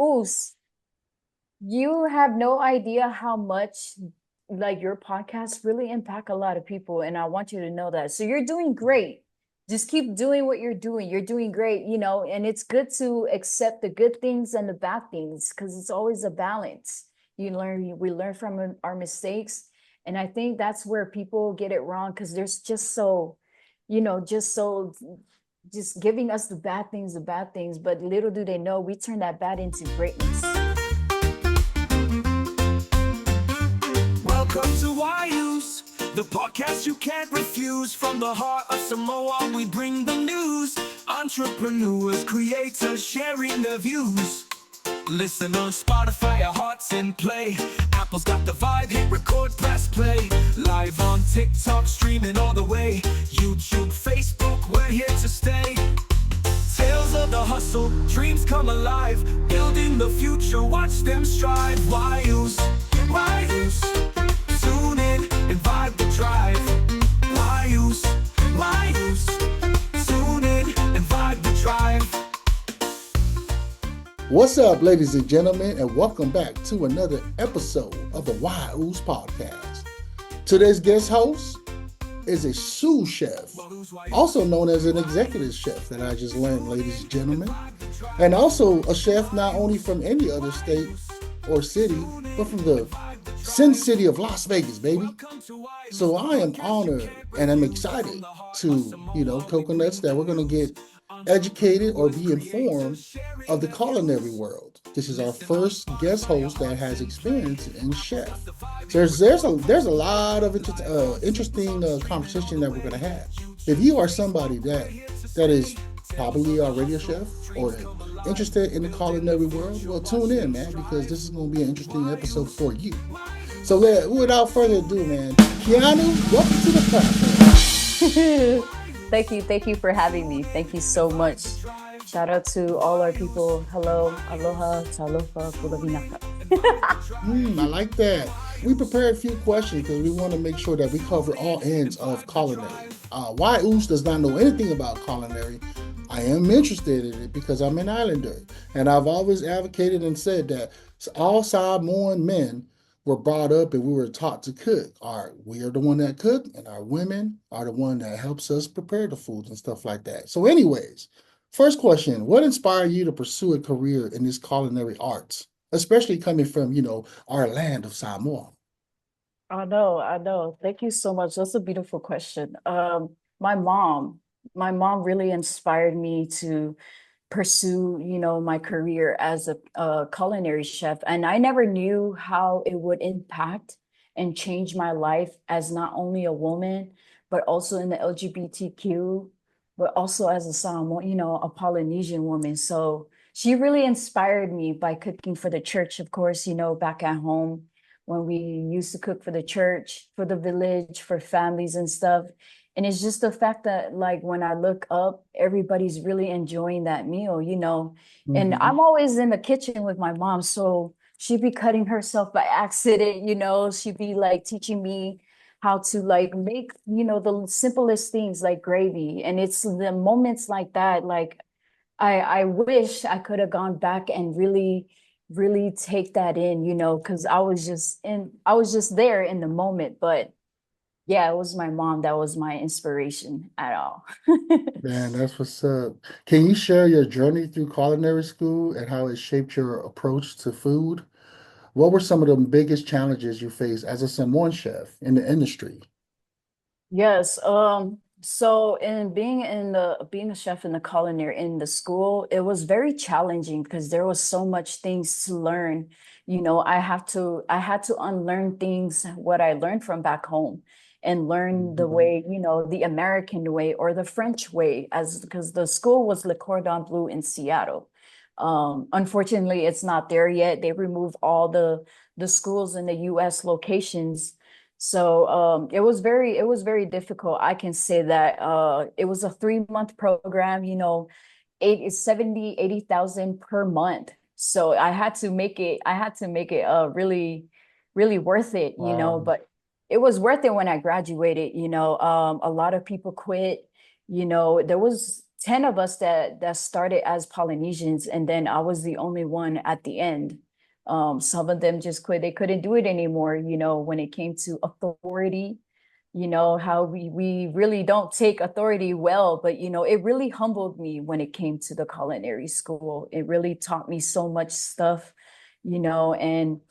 Oos, you have no idea how much like your podcast really impact a lot of people, and I want you to know that. So you're doing great. Just keep doing what you're doing. You're doing great, and it's good to accept the good things and the bad things because it's always a balance. We learn from our mistakes, and I think that's where people get it wrong because there's just so, just so just giving us the bad things, but little do they know we turn that bad into greatness. Welcome to whyuce, the podcast you can't refuse. From the heart of Samoa, we bring the news. Entrepreneurs, creators, sharing their views. Listen on Spotify, our hearts in play. Apple's got the vibe, hit record, press play. Live on TikTok, streaming all the way. YouTube, Facebook, we're here to stay. Tales of the hustle, dreams come alive. Building the future, watch them strive. Whyuce, whyuce. Tune in and vibe the drive. Whyuce, whyuce. Tune in and vibe the drive. What's up, ladies and gentlemen, and welcome back to another episode of the Uce Podcast. Today's guest host is a sous chef, also known as an executive chef that I just learned, ladies and gentlemen, and also a chef not only from any other state or city, but from the Sin City of Las Vegas, baby. So I am honored and I'm excited to, coconuts, that we're going to get educated or be informed of the culinary world. This is our first guest host that has experience in chef. So there's a lot of interesting conversation that we're going to have. If you are somebody that is probably already a chef or interested in the culinary world, well, tune in, man, because this is going to be an interesting episode for you. So without further ado, man, Keanu, welcome to the platform. Thank you for having me. Thank you so much. Shout out to all our people. Hello, aloha, talofa, pulavinaka. I like that. We prepared a few questions because we want to make sure that we cover all ends of culinary. Whyuce does not know anything about culinary. I am interested in it because I'm an islander, and I've always advocated and said that all Samoan men were brought up and we were taught to cook. We are the one that cook, and our women are the one that helps us prepare the foods and stuff like that. So anyways, first question, what inspired you to pursue a career in this culinary arts, especially coming from, our land of Samoa? I know. Thank you so much. That's a beautiful question. My mom really inspired me to pursue, my career as a culinary chef. And I never knew how it would impact and change my life as not only a woman, but also in the LGBTQ, but also as a Samoan, a Polynesian woman. So she really inspired me by cooking for the church, of course, back at home when we used to cook for the church, for the village, for families and stuff. And it's just the fact that, like, when I look up, everybody's really enjoying that meal, Mm-hmm. And I'm always in the kitchen with my mom. So she'd be cutting herself by accident, she'd be like teaching me how to like make, the simplest things like gravy. And it's the moments like that, like I wish I could have gone back and really, really take that in, because I was just there in the moment. But yeah, it was my mom that was my inspiration at all. Man, that's what's up. Can you share your journey through culinary school and how it shaped your approach to food? What were some of the biggest challenges you faced as a Samoan chef in the industry? Yes. So in being a chef in the culinary in the school, it was very challenging because there was so much things to learn. I had to unlearn things what I learned from back home and learn the Mhm. way, the American way or the French way, as because the school was Le Cordon Bleu in Seattle. Unfortunately, it's not there yet. They removed all the schools in the US locations. So it was very difficult. I can say that it was a 3 month program, 80,000 per month. So I had to make it really, really worth it, Wow. but it was worth it when I graduated, a lot of people quit, there was 10 of us that started as Polynesians, and then I was the only one at the end. Some of them just quit. They couldn't do it anymore, when it came to authority, how we really don't take authority well, but it really humbled me when it came to the culinary school. It really taught me so much stuff, and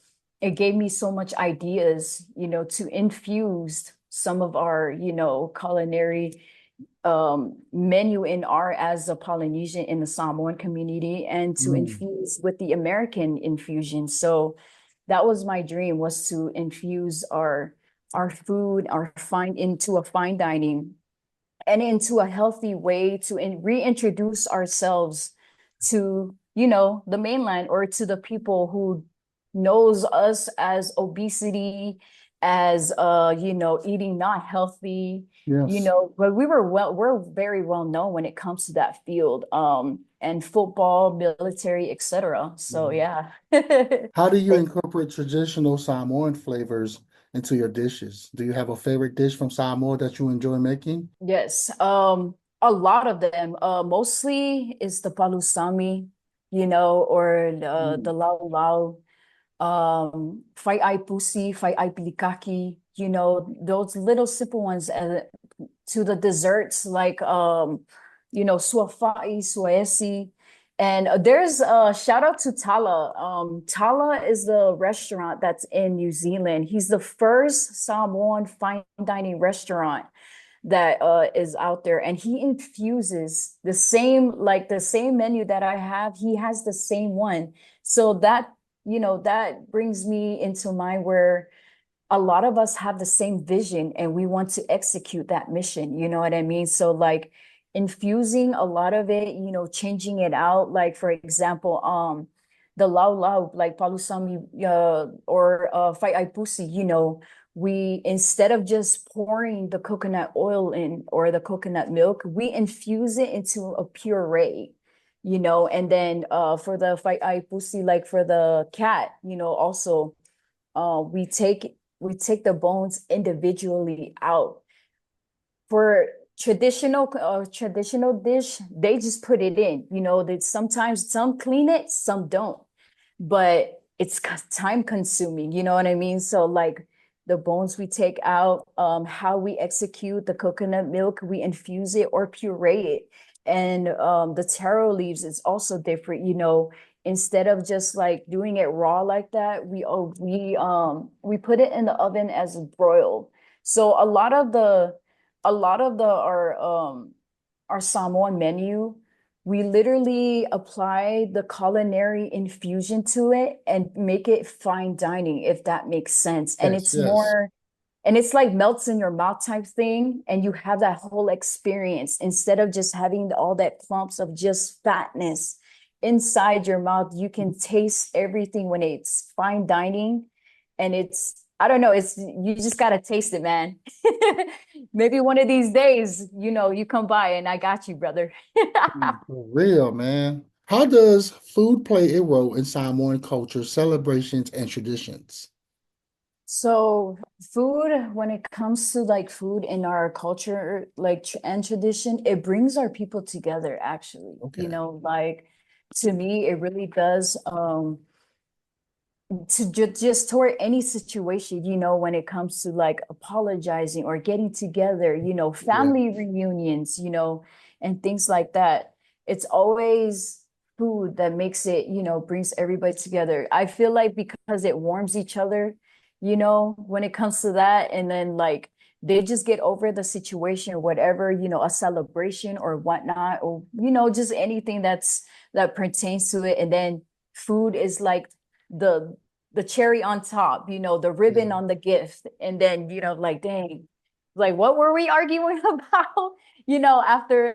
it gave me so much ideas, to infuse some of our, culinary menu in our as a Polynesian in the Samoan community, and to Mm. infuse with the American infusion. So that was my dream, was to infuse our food, our fine into a fine dining and into a healthy way to reintroduce ourselves to, the mainland, or to the people who knows us as obesity, as eating not healthy, Yes. but we're very well known when it comes to that field, and football, military, etc. So Mhm. yeah. How do you incorporate traditional Samoan flavors into your dishes? Do you have a favorite dish from Samoa that you enjoy making? Yes, a lot of them. Mostly is the palusami, or the Mm. lau lau, fai ai pusi, fai ai pilikaki, those little simple ones, to the desserts like suafai, suaesi. And there's a shout out to Tala. Tala is the restaurant that's in New Zealand. He's the first Samoan fine dining restaurant that is out there, and he infuses the same menu that I have. He has the same one, so that brings me into mind where a lot of us have the same vision and we want to execute that mission. You know what I mean? So like infusing a lot of it, changing it out. Like for example, the lau lau, like palusami, or fai ai pusi, we, instead of just pouring the coconut oil in, or the coconut milk, we infuse it into a puree, and then for the fai ai pusi, like for the cat, also we take the bones individually out. For traditional dish, they just put it in. That sometimes some clean it, some don't, but it's time consuming. You know what I mean? So like the bones we take out, how we execute the coconut milk, we infuse it or puree it, and the taro leaves is also different. Instead of just like doing it raw like that, we put it in the oven as a broil. So a lot of the our Samoan menu, we literally apply the culinary infusion to it and make it fine dining, if that makes sense. And Yes, yes. it's like melts in your mouth type thing, and you have that whole experience instead of just having all that clumps of just fatness inside your mouth. You can taste everything when it's fine dining, and I don't know, you just gotta taste it, man. Maybe one of these days, you come by and I got you, brother. For real, man. How does food play a role in Samoan culture, celebrations, and traditions? So food, when it comes to like food in our culture, like and tradition, it brings our people together, actually. Okay. Like to me, it really does. To just toward any situation, when it comes to like apologizing or getting together, Yeah. family reunions, and things like that. It's always food that makes it, brings everybody together. I feel like because it warms each other, when it comes to that, and then like they just get over the situation or whatever, a celebration or whatnot, or just anything that pertains to it. And then food is like the the cherry on top, the Yeah. ribbon on the gift. And then, like, dang, like, what were we arguing about? After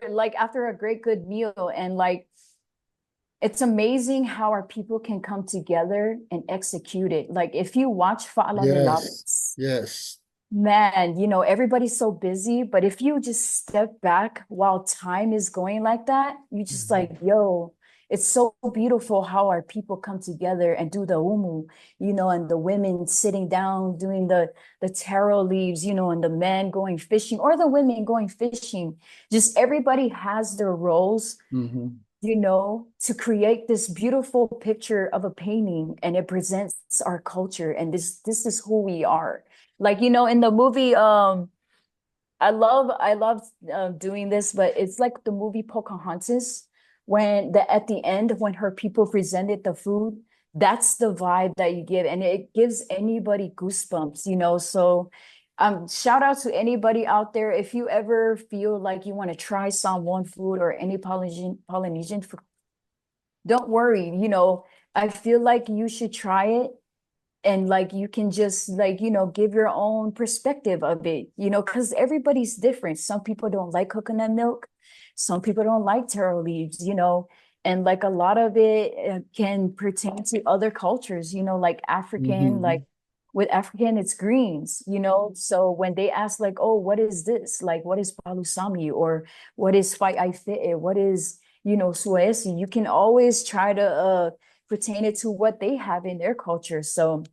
a great good meal. And like, it's amazing how our people can come together and execute it. Like, if you watch Yes. Fa'alalolas, Yes. man, everybody's so busy, but if you just step back while time is going like that, you just Mhm. like, yo, it's so beautiful how our people come together and do the umu, and the women sitting down doing the taro leaves, and the men going fishing or the women going fishing. Just everybody has their roles, Hmm. to create this beautiful picture of a painting, and it presents our culture, and this is who we are. Like, in the movie, I love doing this, but it's like the movie Pocahontas, when at the end when her people presented the food, that's the vibe that you give, and it gives anybody goosebumps. So shout out to anybody out there. If you ever feel like you want to try Samoan food or any Polynesian food, don't worry. I feel like you should try it, and like you can just like give your own perspective of it, because everybody's different. Some people don't like coconut milk, some people don't like taro leaves, and like a lot of it can pertain to other cultures, like African, Hmm. like with African it's greens, so when they ask like, oh, what is this, like what is palusami, or what is whyuce, what is suesi, you can always try to pertain it to what they have in their culture. So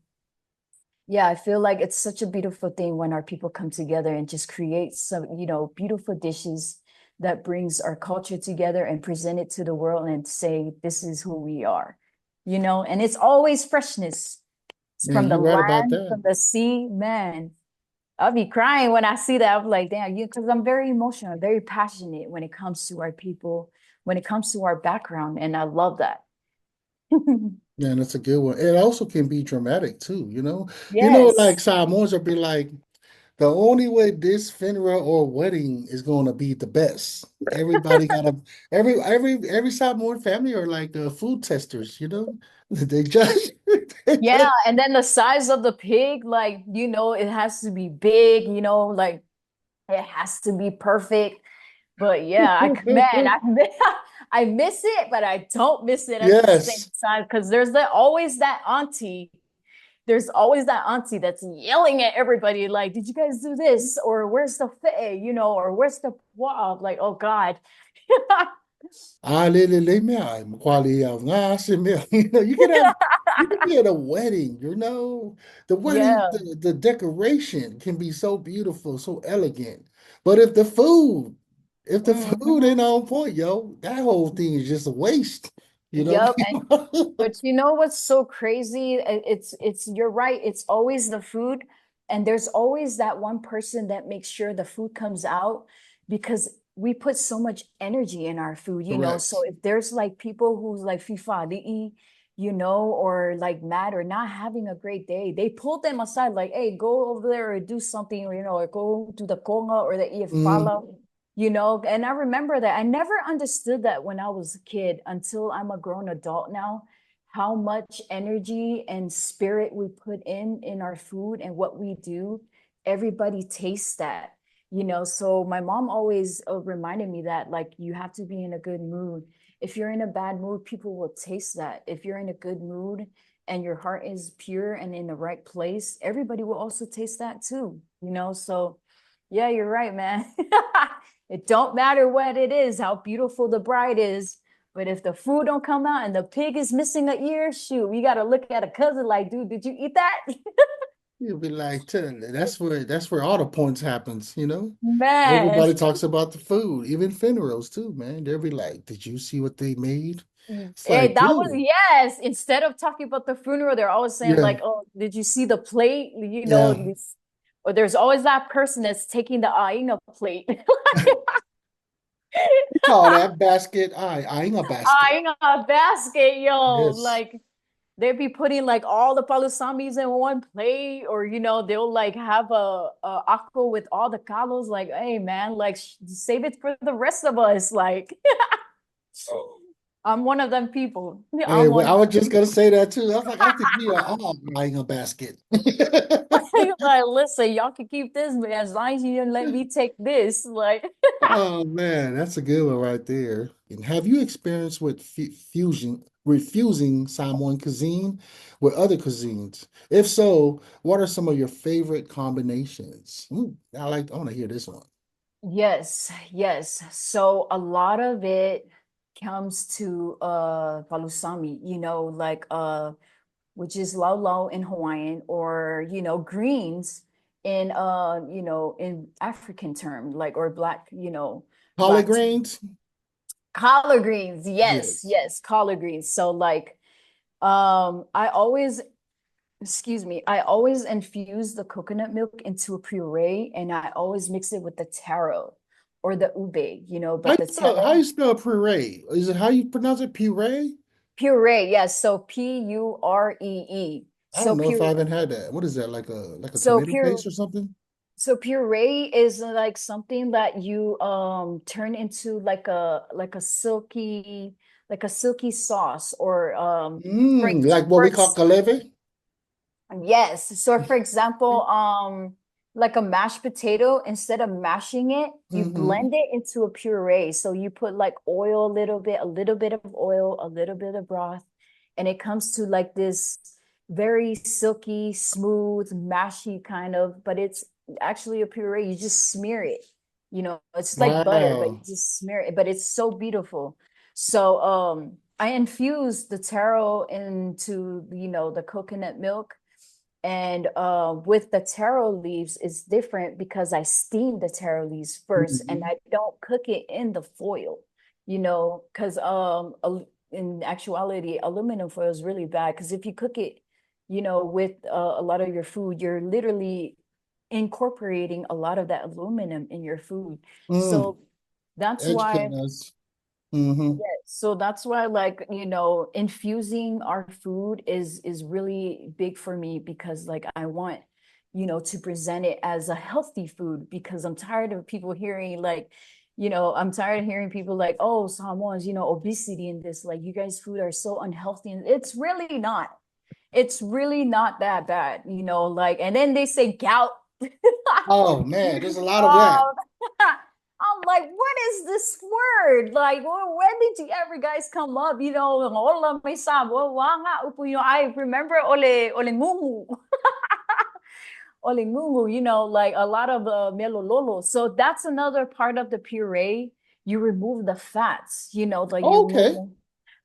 yeah, I feel like it's such a beautiful thing when our people come together and just create some, beautiful dishes that brings our culture together and present it to the world and say, this is who we are, and it's always freshness. It's Yeah, from the you're right about land, that. from the sea, man. I'll be crying when I see that. I'm like, damn, because I'm very emotional, very passionate when it comes to our people, when it comes to our background. And I love that. Yeah, that's a good one. It also can be dramatic too, you know. Like Yes. Samoans will be like, the only way this funeral or wedding is going to be the best. Everybody got to every Samoan family are like food testers, you know. They judge. They Yeah, judge. and then the size of the pig, like, it has to be big, like it has to be perfect. But yeah, man, I miss it, but I don't miss it at the same Yes. time, because there's always that auntie that's yelling at everybody, like, did you guys do this? Or where's the fe, or where's the poa? Like, oh God. You know, you can be at a wedding, you know. The wedding, Yeah. the decoration can be so beautiful, so elegant. But if the food Mhm. ain't on point, yo, that whole thing is just a waste, you know. Yep. But you know what's so crazy? It's you're right. It's always the food, and there's always that one person that makes sure the food comes out, because we put so much energy in our food, So Correct. if there's like people who's like FIFA, or like mad or not having a great day, they pull them aside, like, hey, go over there or do something, or go to the conga or the Mhm. ifala, and I remember that I never understood that when I was a kid until I'm a grown adult now, how much energy and spirit we put in our food and what we do. Everybody tastes that, so my mom always reminded me that, like, you have to be in a good mood. If you're in a bad mood, people will taste that. If you're in a good mood and your heart is pure and in the right place, everybody will also taste that too, so yeah, you're right, man. It don't matter what it is, how beautiful the bride is, but if the food don't come out and the pig is missing an ear, shoot, we got to look at a cousin like, dude, did you eat that? You'll be like, that's where all the points happens, you know. Man. Everybody talks about the food, even funerals too, man. They'll be like, "Did you see what they made?" It's Hey, like, that was, dude, yes. Instead of talking about the funeral, they're always saying yeah, like, "Oh, did you see the plate?" yeah. Or there's always that person that's taking the ainga plate. We call that basket. I ain't a basket. Ainga basket, yo. Yes. Like, they'd be putting like all the palusamis in one plate, or they'll like have a ako with all the kalos. Like, hey man, like save it for the rest of us. Like, I'm one of them people. Hey, I'm well, one I of was them just people. gonna say that too. I was like, I think we are all buying a basket. Like, listen, y'all can keep this, but as long as you didn't let me take this, like, Oh man, that's a good one right there. And have you experienced with refusing Samoan cuisine with other cuisines? If so, what are some of your favorite combinations? Ooh, I want to hear this one. yes, yes. So a lot of it. comes to palusami, like which is lau lau in Hawaiian, or greens in in African term, like, or black, Collard black greens? collard greens. Yes, Yes. yes, collard greens. So like I always, excuse me, I always infuse the coconut milk into a puree, and I always mix it with the taro or the ube, but the How taro you spell puree? Is it how you pronounce it? Puree? puree, yes. So Puree. I don't So know if pure I haven't had that. What is that? Like a so tomato pure paste or something? so puree is like something that you turn into like a silky sauce, or for Like what for we call kaleve? yes. So for example, like a mashed potato, instead of mashing it, you Mm-hmm. blend it into a puree. So you put like oil, a little bit of oil, a little bit of broth, and it comes to like this very silky, smooth, mashy kind of, but it's actually a puree. You just smear it. It's like butter, but you Wow. just smear it, but it's so beautiful. So I infuse the taro into, the coconut milk, and with the taro leaves, it's different because I steam the taro leaves first, and Mhm. I don't cook it in the foil, because in actuality, aluminum foil is really bad, because if you cook it, with a lot of your food, you're literally incorporating a lot of that aluminum in your food. Mm. So that's why Educating us. Mm-hmm. yeah, so that's why, like, infusing our food is really big for me, because like I want, to present it as a healthy food, because I'm tired of people hearing like, I'm tired of hearing people like, oh, Samoans, obesity and this, like, you guys' food are so unhealthy. And it's really not. It's really not that bad, like, and then they say gout. Oh man, there's a lot of that. Um, I'm like, what is this word? Like, when did you ever guys come up? Hola, may sabo. Nga, upo I remember ole ngumu. Ole ngumu, like a lot of melo lolo. So that's another part of the puree. You remove the fats, like you Okay, remove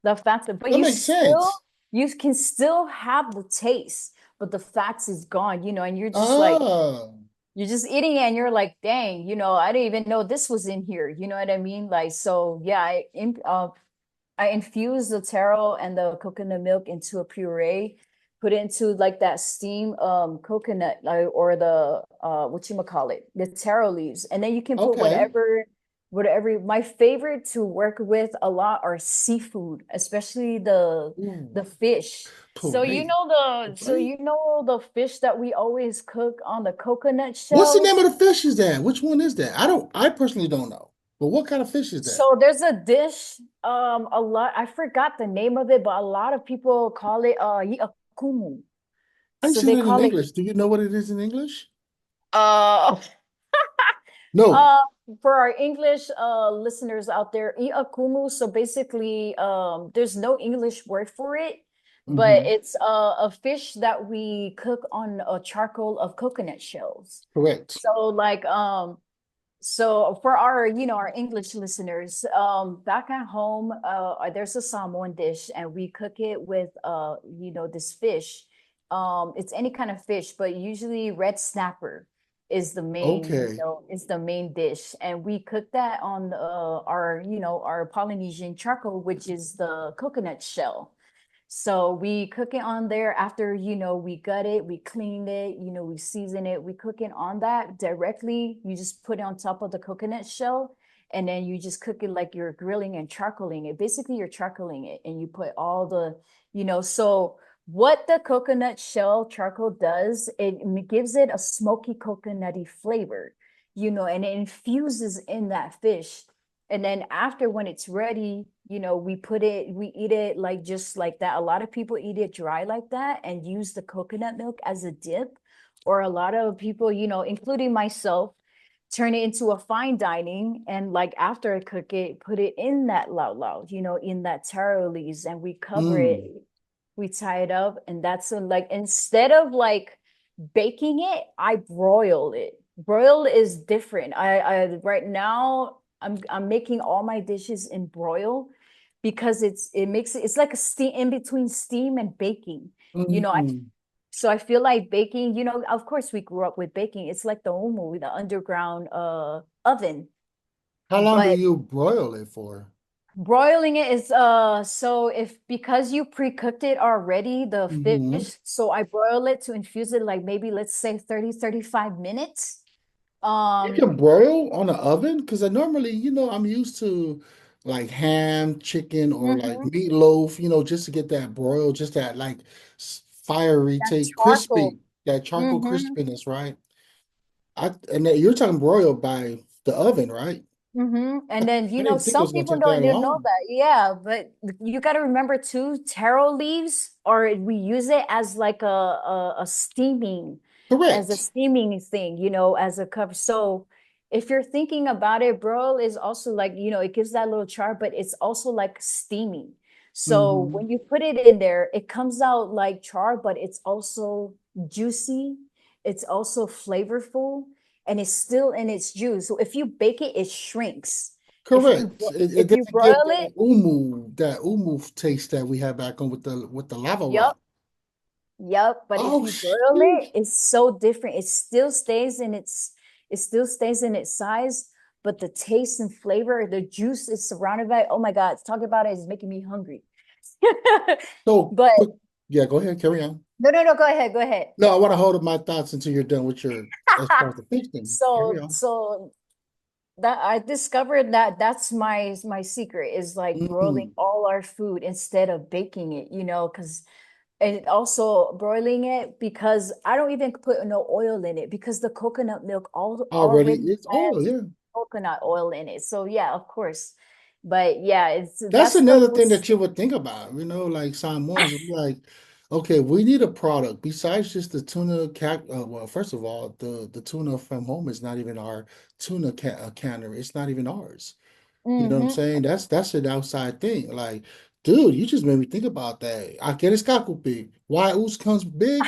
the fats, but that makes sense. you can still have the taste, but the fats is gone, and Ah, you're just eating it, and you're like, dang, I didn't even know this was in here. You know what I mean? Like, so yeah, I infuse the taro and the coconut milk into a puree, put it into like that steam coconut, like, or the what you call it, the taro leaves, and then you can put okay. whatever. My favorite to work with a lot are seafood, especially the Ooh, fish. So puree. Puree? the fish that we always cook on the coconut What's the name shells. of the fish is that? Which one is that? I personally don't know. But what kind of fish is that? So there's a dish, a lot, I forgot the name of it, but a lot of people call it yiakumu. I So seen they it in call it English. Do you know what it is in English? uh No. uh for our English listeners out there, iakumu. So basically, there's no English word for it, but Hmm. it's a fish that we cook on a charcoal of coconut shells. Correct. So like so for our, our English listeners, back at home, there's a Samoan dish, and we cook it with this fish. It's any kind of fish, but usually red snapper is the main, Okay. is the main dish. And we cook that on our, our Polynesian charcoal, which is the coconut shell. So we cook it on there after, we gut it, we clean it, we season it, we cook it on that directly. You just put it on top of the coconut shell, and then you just cook it like you're grilling and charcoaling it. Basically, you're charcoaling it, and you put all the, so what the coconut shell charcoal does, it gives it a smoky coconutty flavor, and it infuses in that fish. And then after, when it's ready, we eat it like just like that. A lot of people eat it dry like that and use the coconut milk as a dip. Or a lot of people, including myself, turn it into a fine dining, and like after I cook it, put it in that lao, in that taro leaves, and we cover it, Mm. we tie it up, and that's like, instead of like baking it, I broil it. Broil is different. I right now I'm making all my dishes in broil, because it makes it's like a steam in between steam and baking. You know, Mm. so I feel like baking, of course we grew up with baking. It's like the umu, the underground oven. How long do But you broil it for? broiling it is so if because you pre-cooked it already, the Hmm. fish, so I broil it to infuse it like maybe let's say 30-35 minutes. You Um can broil on the oven because I normally, I'm used to like ham, chicken, or like mhm, meatloaf, just to get that broil, just that like fiery that take, charcoal. crispy, that charcoal Mm-hmm. crispiness, right? And that you're talking broil by the oven, right? Mm-hmm. I, And then, I didn't think it some was gonna people take that don't even know long. that. Yeah, but you got to remember too, taro leaves, or we use it as like a steaming, as a Correct. steaming thing, as a cover. So if you're thinking about it, broil is also like, it gives that little char, but it's also like steaming. So Hmm. when you put it in there, it comes out like char, but it's also juicy. It's also flavorful and it's still in its juice. So if you bake it, it shrinks. If you Correct. It if you doesn't give broil it, that umu taste that we have back on with the lava yep, rock. yep. But if Oh you broil shoot. it, it's so different. It still stays in its size, but the taste and flavor, the juice is surrounded by. Oh my God, talking about it is making me hungry. So But quick, yeah, go ahead, carry on. no, no, no. Go ahead, go ahead. No, I want to hold up my thoughts until you're done with your as far as the fiction. Carry So on. so that I discovered that that's my secret is like broiling Mm, all our food instead of baking it, because and also broiling it because I don't even put no oil in it because the coconut milk already, already it's oil, has yeah. coconut oil in it. So yeah, of course. But yeah, That's that's the another thing most that you would think about, like Samoans, it's like, okay, we need a product besides just the tuna cat. Well, first of all, the tuna from home is not even our tuna cannery. It's not even ours. You know what I'm hmm saying? That's an outside thing. Like, dude, you just made me think about that. Aqueles big. Why Uce comes big?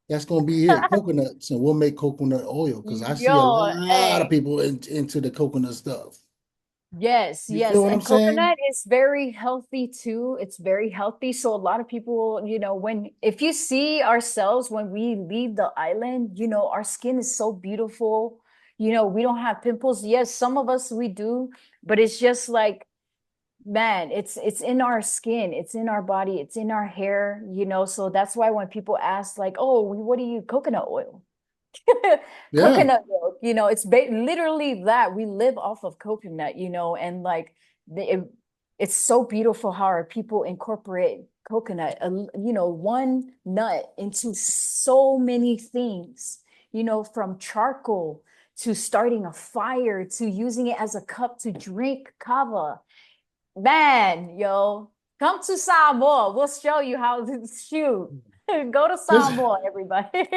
That's gonna be it. Coconuts, and we'll make coconut oil because I see a Yo, lot of hey. people into the coconut stuff. Yes, You feel yes. what I'm And saying? coconut is very healthy too. It's very healthy. So a lot of people, if you see ourselves when we leave the island, our skin is so beautiful. We don't have pimples. Yes, some of us we do, but it's just like, man, it's in our skin, it's in our body, it's in our hair. So that's why when people ask like, "Oh, what do you coconut oil?" Yeah, Coconut milk, it's literally that we live off of coconut, and like it's so beautiful how our people incorporate coconut, one nut into so many things, from charcoal to starting a fire to using it as a cup to drink kava. Man, yo, come to Samoa. We'll show you how to shoot. Go to just Samoa, everybody.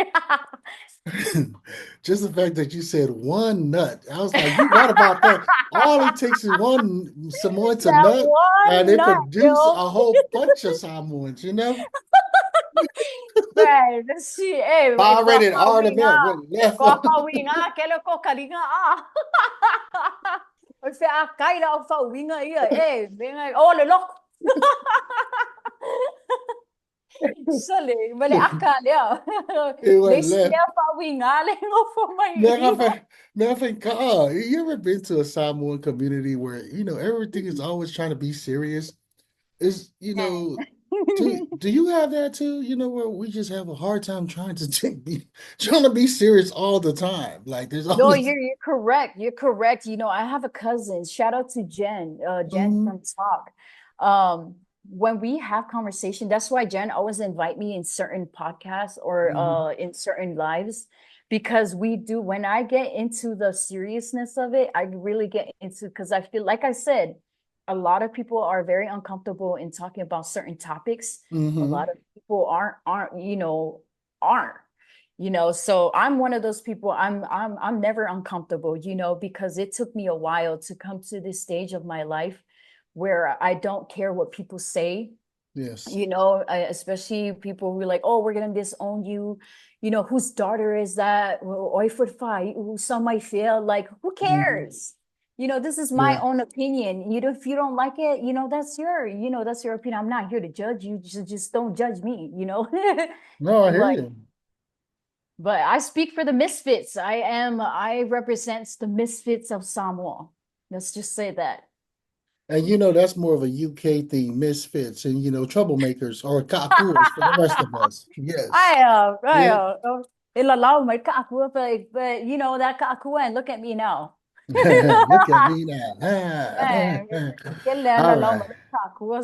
just the fact that you said one nut, I was like, you right about that. All it takes is one Samoan to That nut, and one they nut, produce yo. a whole bunch of Samoans. Right. Si, ko Already ka already winga. man went left. Ko ka winga, kele ko kalinga ah. O se akai na o fa winga ia, winga, oh, lelok. Sali, bale akalya. It went left. Next fa winga, le ngo fo mai Matter of ringa. fact, you ever been to a Samoan community where everything is always trying to be serious? Is do you have that too? Where we just have a hard time trying to be serious all the time. Like there's No, always. you're correct. You're correct. I have a cousin. Shout out to Jen, Jen Mhm, from Talk. When we have conversation, that's why Jen always invite me in certain podcasts or mhm, in certain lives because we do when I get into the seriousness of it, I really get into because I feel like I said, a lot of people are very uncomfortable in talking about certain topics. A lot mhm. of people aren't so I'm one of those people. I'm never uncomfortable, because it took me a while to come to this stage of my life where I don't care what people say, Yes. especially people who are like, oh, we're gonna disown you, whose daughter is that? Oi for fight, who some might feel like, who Mhm. cares? This is my Yeah. own opinion. If you don't like it, that's your opinion. I'm not here to judge you. Just don't judge me. No, I hear But you. but I speak for the misfits. I represent the misfits of Samoa. Let's just say that. And that's more of a UK thing, misfits and troublemakers or kakuas for the rest of us. Yes. I Yeah. it'll allow my kakua, but that kakua and look at me now. Look at me now. Man, kailan All allow right. my kakua.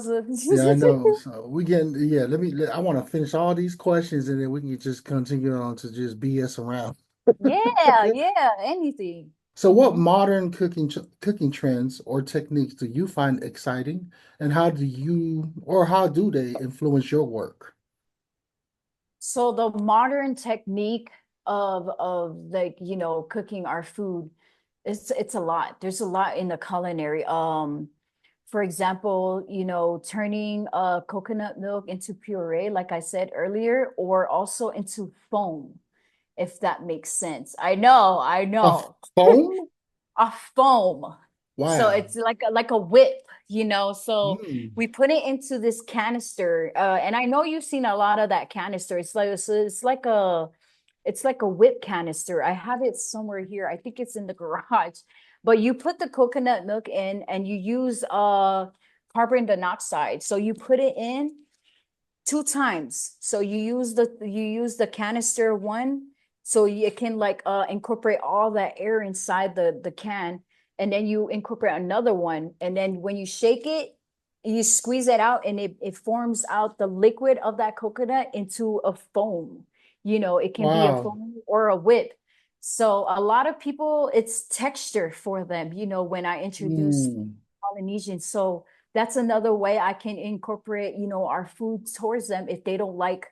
Yeah, I know. So yeah, I want to finish all these questions and then we can just continue on to just BS around. Yeah, anything. So what Mhm. modern cooking trends or techniques do you find exciting and how do they influence your work? So the modern technique of like, cooking our food, it's a lot. There's a lot in the culinary. For example, turning coconut milk into puree, like I said earlier, or also into foam, if that makes sense. I A know. phone? A foam. So Wow. it's like a whip. So Mm. we put it into this canister. And I know you've seen a lot of that canister. It's like a whip canister. I have it somewhere here. I think it's in the garage. But you put the coconut milk in and you use carbon dioxide. So you put it in two times. So you use the canister one, so it can like incorporate all that air inside the can, and then you incorporate another one, and then when you shake it, you squeeze it out, and it forms out the liquid of that coconut into a foam. It can be a Wow. foam or a whip. So a lot of people, it's texture for them, when I introduce Mm. Polynesian. So that's another way I can incorporate, our food towards them if they don't like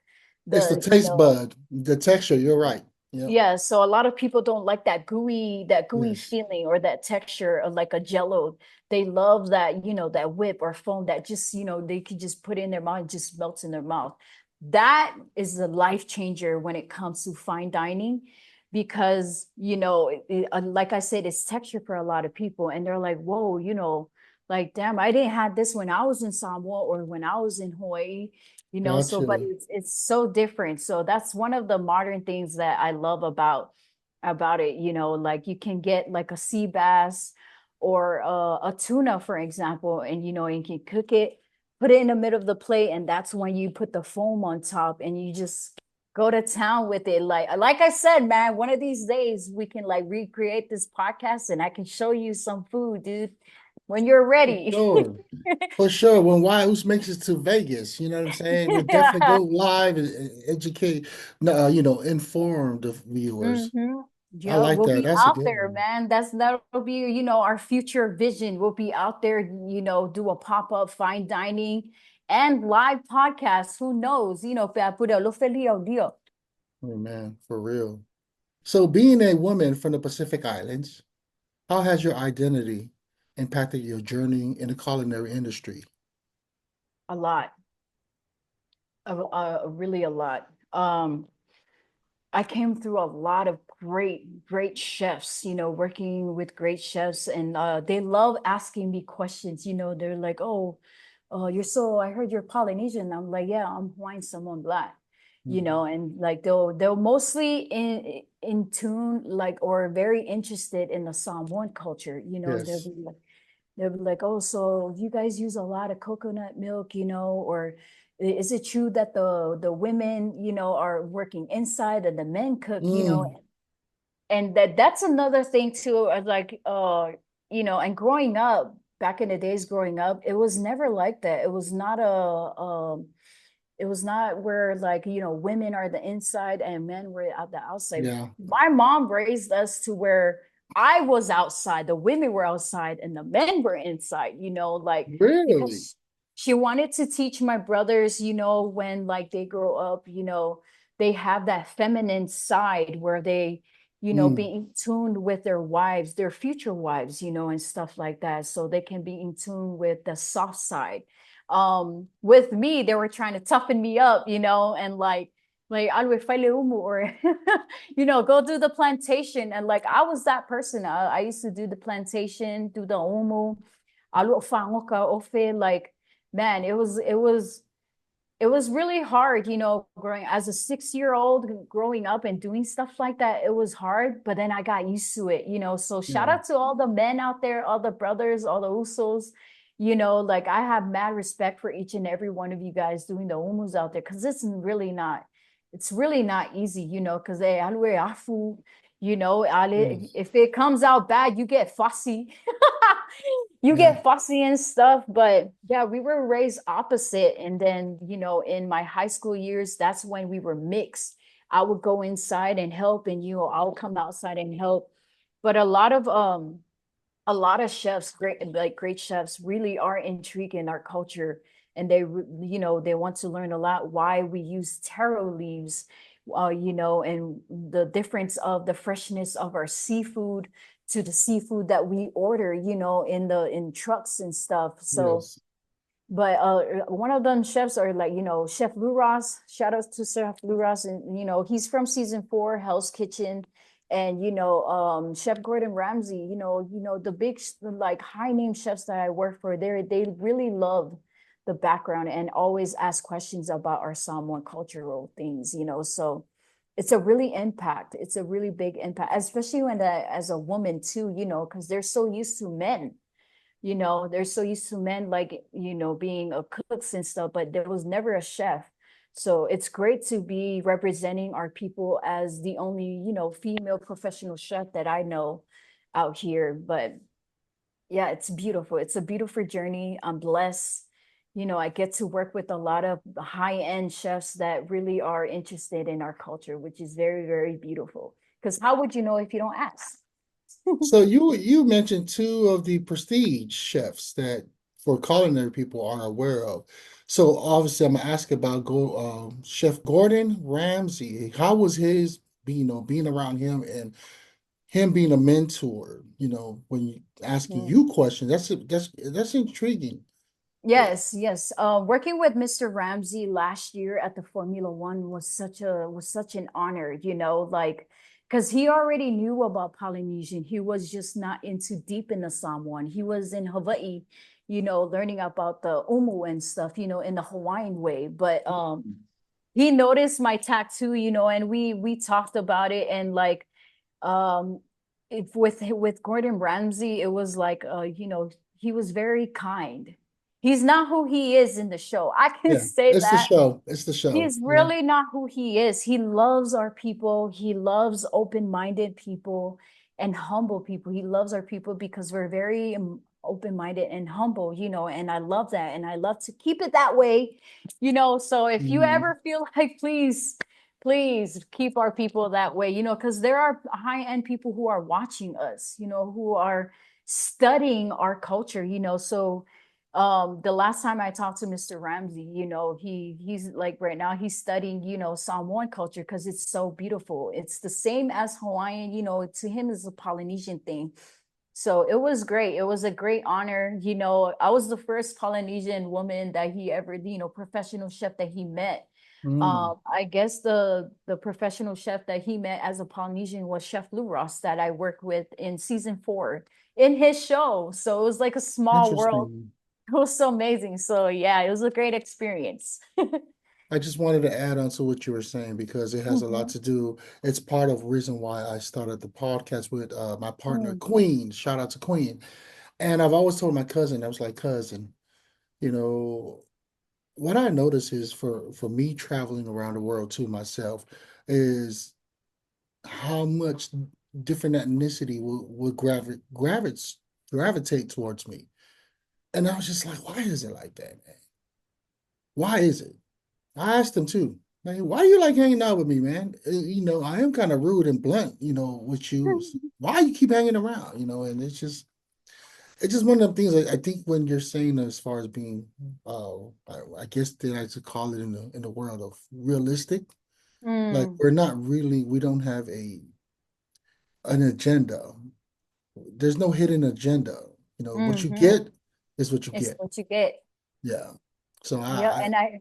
It's the the, taste bud, the texture. You're right. Yep. yeah. So a lot of people don't like that gooey Yes. feeling or that texture of like a jello. They love that, that whip or foam that just, they could just put in their mouth and just melts in their mouth. That is a life changer when it comes to fine dining because, like I said, it's texture for a lot of people. And they're like, whoa, like, damn, I didn't have this when I was in Samoa or when I was in Hawaii. So but Gotcha. it's so different. So that's one of the modern things that I love about it. Like you can get like a sea bass or a tuna, for example, and you can cook it, put it in the middle of the plate, and that's when you put the foam on top and you just go to town with it. Like I said, man, one of these days we can like recreate this podcast and I can show you some food, dude, when you're For ready. sure. For sure. When whyuce makes it to Vegas, you know what I'm saying? We'll definitely go live and educate, inform the viewers. hmm I Yeah, like we'll that. be That's a out good there, one. man. That'll be, our future vision. We'll be out there, do a pop-up fine dining and live podcast. Who knows? Lo feliz al día. Oh, man, for real. So, being a woman from the Pacific Islands, how has your identity impacted your journey in the culinary industry? A lot. Really a lot. I came through a lot of great, great chefs, working with great chefs, and they love asking me questions. They're like, "Oh, I heard you're Polynesian." I'm like, "Yeah, I'm Hawaiian Samoan Black." Mhm. And like they'll mostly in tune, like, or very interested in the Samoan culture. Yes. They'll be like, "Oh, so you guys use a lot of coconut milk, or is it true that the women, are working inside and the men cook, Mm, and that's another thing too, like and growing up, back in the days growing up, it was never like that. It was not where like, women are the inside and men were at the outside. yeah. My mom raised us to where I was outside, the women were outside and the men were inside, like, Really? because she wanted to teach my brothers, when like they grow up, they have that feminine side where they, Mm, be in tune with their wives, their future wives, and stuff like that. So they can be in tune with the soft side. With me, they were trying to toughen me up, and like alwe fale umu or go do the plantation. And like I was that person. I used to do the plantation, do the umu, alu fangoka ofe. Like man, it was really hard, growing as a 6-year old, growing up and doing stuff like that. It was hard, but then I got used to it. So shout Yeah. out to all the men out there, all the brothers, all the usos. Like I have mad respect for each and every one of you guys doing the umus out there, because it's really not easy, because Yes. if it comes out bad, you get fussy. You Yeah. get fussy and stuff. But yeah, we were raised opposite. And then, in my high school years, that's when we were mixed. I would go inside and help, and I'll come outside and help. But a lot of chefs, great chefs, really are intrigued in our culture, and they want to learn a lot why we use taro leaves, and the difference of the freshness of our seafood to the seafood that we order, in trucks and stuff. So Yes. but one of them chefs are like, Chef Louross. Shout out to Chef Louross. And he's from season 4, Hell's Kitchen. And Chef Gordon Ramsay, the big like high name chefs that I work for, they really love the background and always ask questions about our Samoan cultural things, so it's a really big impact, especially as a woman too, because they're so used to men. They're so used to men, like, being a cooks and stuff, but there was never a chef. So it's great to be representing our people as the only, female professional chef that I know out here. But yeah, it's beautiful. It's a beautiful journey. I'm blessed. I get to work with a lot of high-end chefs that really are interested in our culture, which is very, very beautiful. Because how would you know if you don't ask? So you mentioned two of the prestige chefs that for culinary people are aware of. So obviously, I'm gonna ask about Chef Gordon Ramsay. How was his, being around him and him being a mentor? When you asking Mm. you questions, that's intriguing. Yeah. Yes, yes. Working with Mr. Ramsey last year at the Formula One was such an honor, like because he already knew about Polynesian. He was just not into deep in the Samoan. He was in Hawaii, learning about the umu and stuff, in the Hawaiian way. But he noticed my tattoo, and we talked about it. And like if with Gordon Ramsay, it was like he was very kind. He's not who he is in the show. I can Yeah, say it's the that. show. It's the show. He's Yeah. really not who he is. He loves our people. He loves open-minded people and humble people. He loves our people because we're very open-minded and humble, and I love that. And I love to keep it that way, So if you Mhm. ever feel like, please keep our people that way, because there are high-end people who are watching us, who are studying our culture, So the last time I talked to Mr. Ramsey, he's like right now he's studying, Samoan culture because it's so beautiful. It's the same as Hawaiian, to him is a Polynesian thing. So it was great. It was a great honor. I was the first Polynesian woman that he ever, professional chef that he met. Mm. I guess the professional chef that he met as a Polynesian was Chef Louross that I worked with in season 4 in his show. So it was like a small world. Interesting. It was so amazing. So yeah, it was a great experience. I just wanted to add on to what you were saying because it has a lot Mhm. to do. It's part of the reason why I started the podcast with my partner, Mm, Queen. Shout out to Queen. And I've always told my cousin, I was like, cousin, you know, what I notice is for me traveling around the world too myself is how much different ethnicity will gravitate towards me. And I was just like, why is it like that, man? Why is it? I asked him too. Like, why do you like hanging out with me, man? I am kind of rude and blunt, with you. Why you keep hanging around, and it's just one of the things I think when you're saying as far as being, I guess they like to call it in the world of realistic. Like mm, we don't have an agenda. There's no hidden agenda. What you mhm. get is what you It's get. what you get. Yeah. So Yeah, and I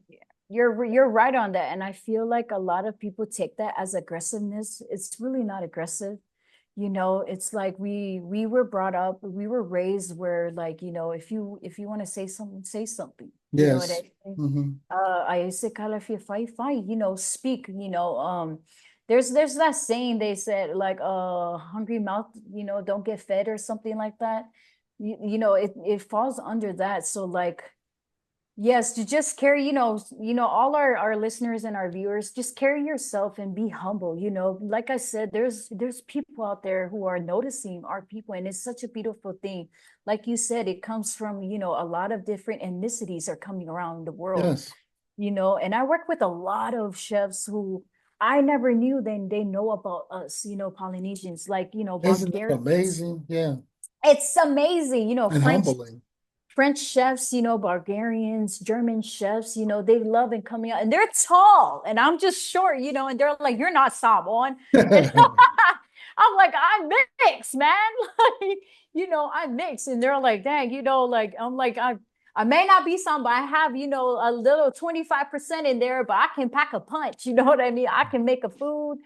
you're right on that. And I feel like a lot of people take that as aggressiveness. It's really not aggressive. It's like we were brought up, we were raised where, like, if you want to say something, say something. You know what Yes. I mean? Hmm. I say kalafia fight, speak, there's that saying they said, like, hungry mouth, don't get fed, or something like that. It falls under that. So, like, yes, to just carry, all our listeners and our viewers, just carry yourself and be humble. Like I said, there's people out there who are noticing our people, and it's such a beautiful thing. Like you said, it comes from, a lot of different ethnicities are coming around the world, Yes. and I work with a lot of chefs who I never knew they know about us, Polynesians, like, Isn't that Bulgarians. amazing? Yeah. It's amazing, And humbling. French chefs, Bulgarians, German chefs, they love and coming out, and they're tall, and I'm just short, and they're like, "You're not Samoan," and I'm like, "I'm mixed, man." Like, I'm mixed, and they're like, "Dang," like, I'm like, I may not be some, but I have, a little 25% in there, but I can pack a punch. You know what I mean? I can make a food,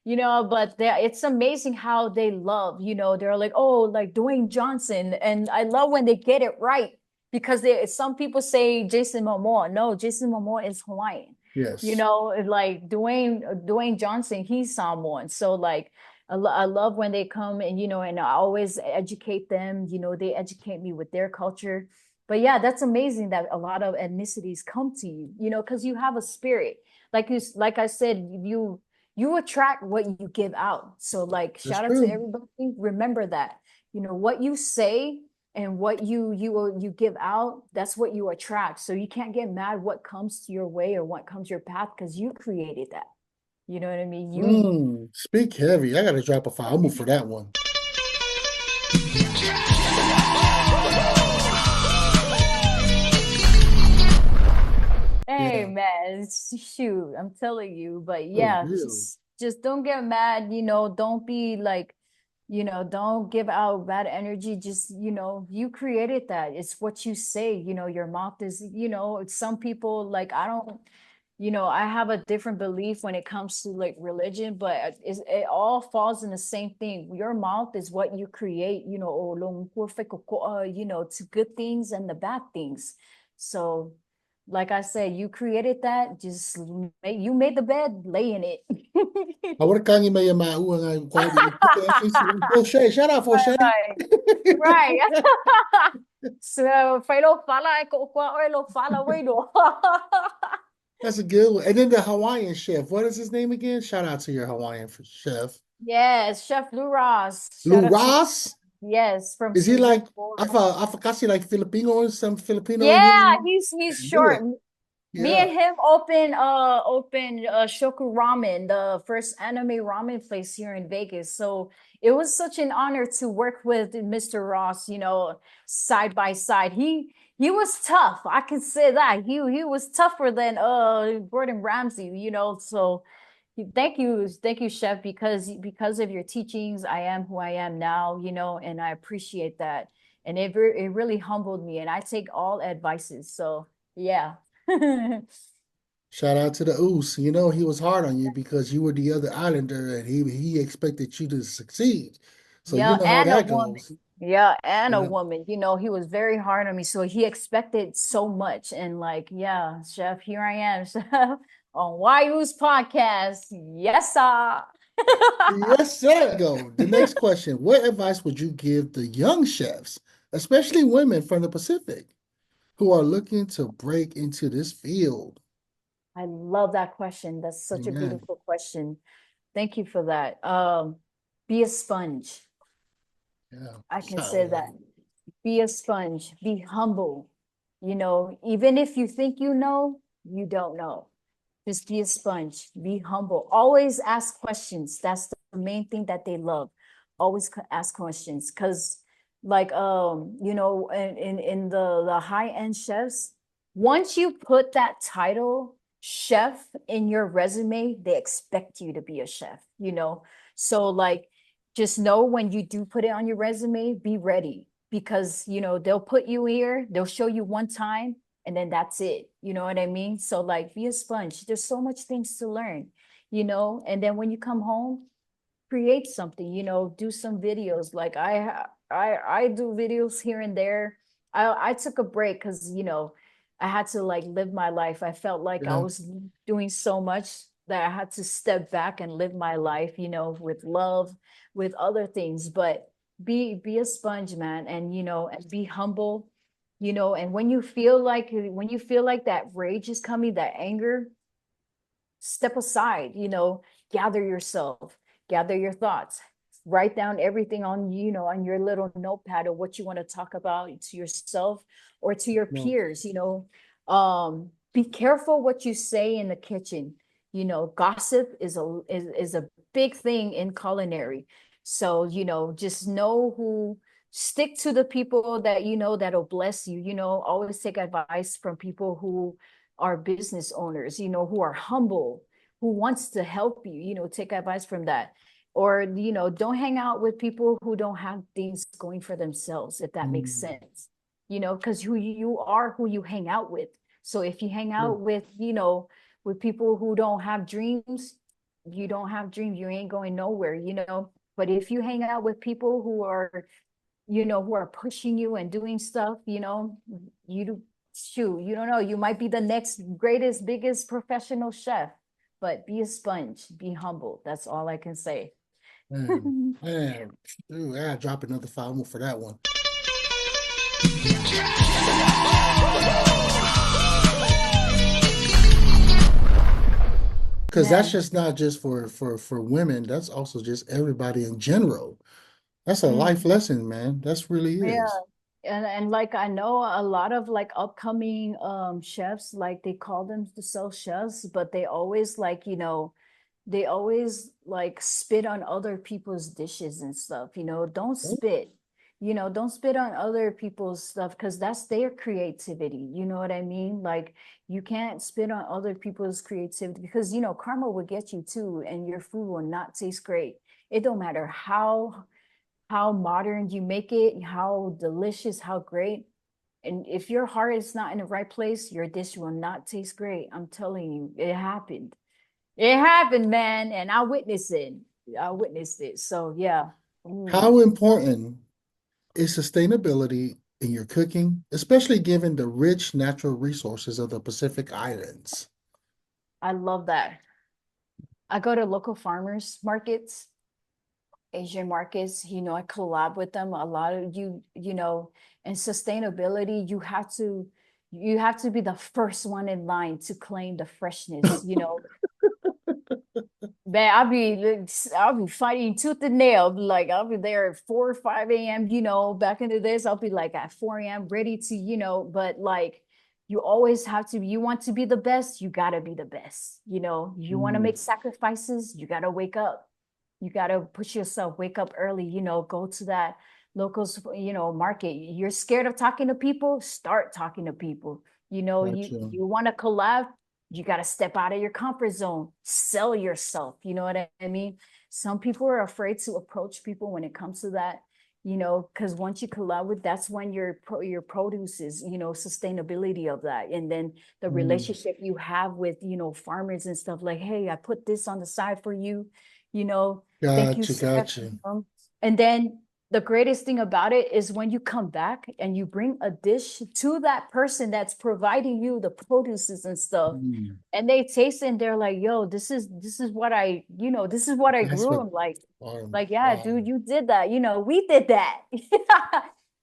but it's amazing how they love, they're like, "Oh, like Dwayne Johnson." And I love when they get it right, because some people say Jason Momoa. No, Jason Momoa is Hawaiian. Yes. Like Dwayne Johnson, he's Samoan. So, like, I love when they come, and and I always educate them. They educate me with their culture. But yeah, that's amazing that a lot of ethnicities come to you, because you have a spirit. Like I said, you attract what you give out. So, like, That's shout out to true. everybody. Remember that, what you say and what you give out, that's what you attract. So you can't get mad what comes to your way or what comes your path, because you created that. You know what I mean? You Speak heavy. I gotta drop a file. I'll move for that one. Hey, Yeah. man, shoot, I'm telling you. But For yeah, real. just don't get mad, don't be like, don't give out bad energy. Just, you created that. It's what you say. Your mouth is, some people, like, I don't, I have a different belief when it comes to, like, religion, but it all falls in the same thing. Your mouth is what you create, to good things and the bad things. So, like I said, you created that. Just you made the bed, lay in it. Ahora kang may mau ang quality. Foshay, shout out Foshay. Right, right. So, failo fala ko lo fala wait. That's a good one. And then the Hawaiian chef. What is his name again? Shout out to your Hawaiian chef. Yes, Chef Louross. Shout out to you. Louross? Yes, from Is he season like 4. I forgot he like Filipino or some Filipino in Yeah, him? he's I knew short. it. Me Yeah. and him opened Shoku Ramen, the first anime ramen place here in Vegas. So it was such an honor to work with Mr. Ross, side by side. He was tough. I can say that. He was tougher than Gordon Ramsay, so thank you, Chef, because of your teachings, I am who I am now, and I appreciate that. And it really humbled me, and I take all advices. So yeah. Shout out to the Uce. You know, he was hard on you because you were the other islander and he expected you to succeed. So you Yeah, know how and a that goes. woman. Yeah, and a Yeah. woman. He was very hard on me. So he expected so much. And, like, yeah, Chef, here I am, Chef, on whyuce Podcast. Yes, sir. Yes, sir. Go. The next question. What advice would you give the young chefs, especially women from the Pacific, who are looking to break into this field? I love that question. That's such a Amen. beautiful question. Thank you for that. Be a sponge. Yeah. I can say Solid. that. Be a sponge. Be humble. Even if you think you don't know. Just be a sponge. Be humble. Always ask questions. That's the main thing that they love. Always ask questions, because, like, in the high end chefs, once you put that title chef in your resume, they expect you to be a chef. So, like, just know when you do put it on your resume, be ready, because they'll put you here, they'll show you one time, and then that's it. You know what I mean? So like be a sponge. There's so much things to learn, and then when you come home, create something, do some videos. Like I do videos here and there. I took a break because, I had to like live my life. I felt like I Yeah. was doing so much that I had to step back and live my life, with love, with other things. But be a sponge, man, and be humble, and when you feel like that rage is coming, that anger, step aside, gather yourself, gather your thoughts, write down everything on your little notepad of what you want to talk about to yourself or to your No. peers. Be careful what you say in the kitchen. Gossip is a big thing in culinary. So, just know who stick to the people that that'll bless you. Always take advice from people who are business owners, who are humble, who wants to help you, take advice from that. Or, don't hang out with people who don't have things going for themselves, if that makes Mm. sense. Because who you are, who you hang out with. So if you hang Yeah. out with people who don't have dreams, you don't have dreams, you ain't going nowhere. But if you hang out with people who are pushing you and doing stuff, you shoot, you don't know, you might be the next greatest, biggest professional chef, but be a sponge, be humble. That's all I can say. Man, ooh, I drop another 5 more for that one. Because that's Man. just not just for women. That's also just everybody in general. That's a life Mm. lesson, man. That's really Yeah. is. And like I know a lot of like upcoming chefs, like they call themselves chefs, but they always like spit on other people's dishes and stuff. Don't spit on other people's stuff, because that's their creativity. You know what I mean? Like, you can't spit on other people's creativity, because karma will get you too, and your food will not taste great. It don't matter how modern you make it, how delicious, how great. And if your heart is not in the right place, your dish will not taste great. I'm telling you, it happened. It happened, man, and I witnessed it. I witnessed it. So yeah. Mm. How important is sustainability in your cooking, especially given the rich natural resources of the Pacific Islands? I love that. I go to local farmers markets, Asian markets, I collab with them a lot. And sustainability, you have to be the first one in line to claim the freshness. Man, I'll be fighting tooth and nail. Like, I'll be there at 4 or 5 a.m. Back in the days, I'll be like at 4 a.m. ready to, but like, you always have to, you want to be the best, you gotta be the best. You want to Mm, make sacrifices, you gotta wake up. You gotta push yourself, wake up early, go to that locals, market. You're scared of talking to people, start talking to people. You gotcha. you want to collab, you got to step out of your comfort zone, sell yourself. You know what I mean? Some people are afraid to approach people when it comes to that, because once you collab with, that's when your produce is, sustainability of that. And then the Mm, relationship you have with, farmers and stuff, like, hey, I put this on the side for you, you know, thank you, gotcha, sir. gotcha. And then the greatest thing about it is when you come back and you bring a dish to that person that's providing you the produces and stuff, Mm, and they taste it and they're like, yo, this is what I that's grew. what, I'm like, yeah, wow. dude, you did that. We did that.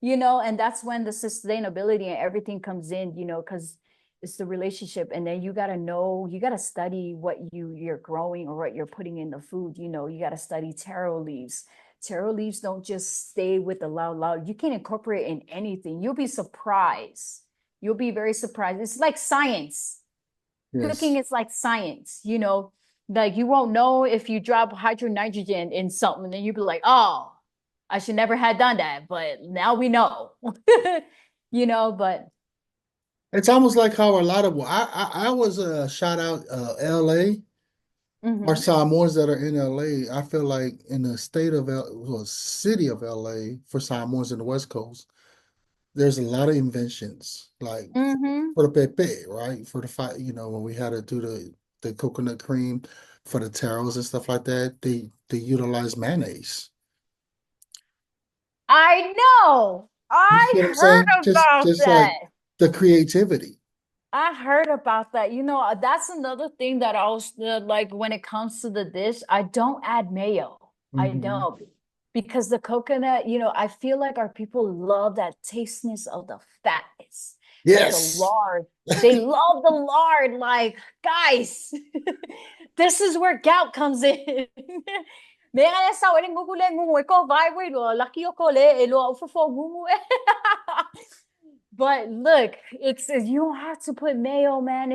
And that's when the sustainability and everything comes in, because it's the relationship. And then you got to study what you're growing or what you're putting in the food. You got to study taro leaves. Taro leaves don't just stay with the loud. You can incorporate in anything. You'll be surprised. You'll be very surprised. It's like science. Cooking Yes. is like science. Like, you won't know if you drop hydronitrogen in something, and you'll be like, oh, I should never have done that, but now we know. But It's almost like how a lot of I was shout out LA or mhm. Samoans that are in LA. I feel like in the state of city of LA for Samoans in the West Coast, there's a lot of inventions, like Mm-hmm. for the pepe, right? For the fight, when we had to do the coconut cream for the taros and stuff like that, they utilize mayonnaise. I know. You I see what I'm heard saying? Just about just like that. the creativity. I heard about that. That's another thing that I was like when it comes to the dish, I don't add mayo. I Hmm. don't because the coconut, I feel like our people love that tasteness of the fatness, like the Yes. lard. They love the lard. Like, guys, this is where gout comes in. Mea essa wele ngugu le ngugu eko vai we lo laki oko le elo fofo ngugu. But look, you don't have to put mayo, man.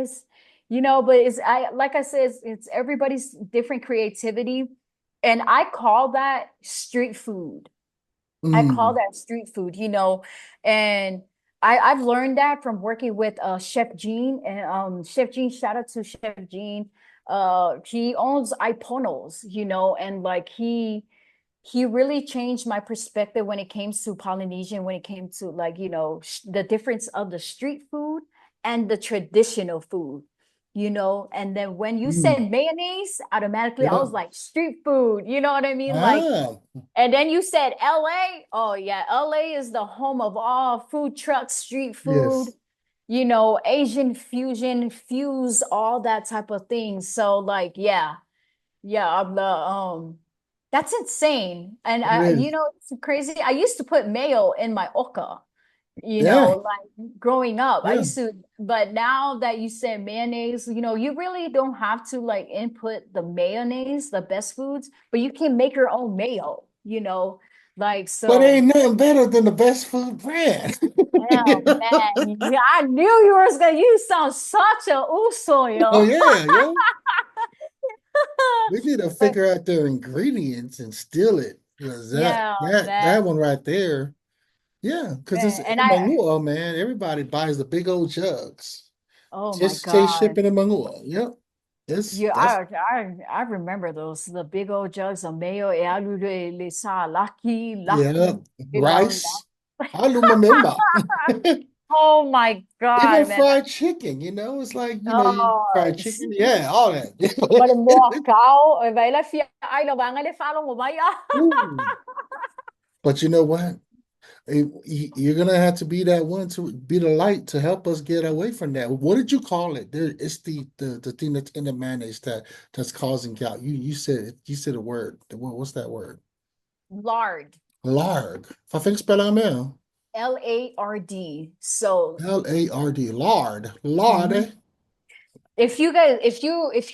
But it's I like I said, it's everybody's different creativity. And I call that street food. I call Mm. that street food, and I've learned that from working with Chef Gene and Chef Gene, shout out to Chef Gene. He owns Iponos, and like he really changed my perspective when it came to Polynesian, when it came to like, the difference of the street food and the traditional food, and then when you Mm. said mayonnaise, automatically I Yeah. was like street food, you know what I mean? Like, Ah, and then you said LA. Oh yeah, LA is the home of all food trucks, street food, yes. Asian fusion, fuse, all that type of thing. So like, yeah, yeah, that's insane. And It is. it's crazy. I used to put mayo in my oka, Yeah. like growing up. I Yeah. used to, but now that you said mayonnaise, you really don't have to like input the mayonnaise, the best foods, but you can make your own mayo, like But so. ain't nothing better than the best food brand. Oh man, yeah, I knew you were gonna. You sound such a uso, Oh yo. yeah, yo. We need to But figure out their ingredients and steal it. Because that yeah, that man, that one right there, yeah, because it's man, and in Mangua, man. Everybody buys the big old jugs. oh my Just say God. shipping in Mangua. Yep. Yeah, That's I remember those, the big old jugs of mayo, e alu le sa yeah. laki, Rice. I remember. Oh my Even God, man. fried chicken, it's like, you Oh, fried chicken, yeah, all that. but more cow, vai la fia ai la banga le fa lo mai. Ooh. But you know what? You're gonna have to be that one to be the light to help us get away from that. What did you call it? It's the thing that's in the mayonnaise that's causing gout. You said a word. What's that word? Lard. Lard. Fa spell out Lard. So, Lard. Lard. mhm. Lard. If you guys, if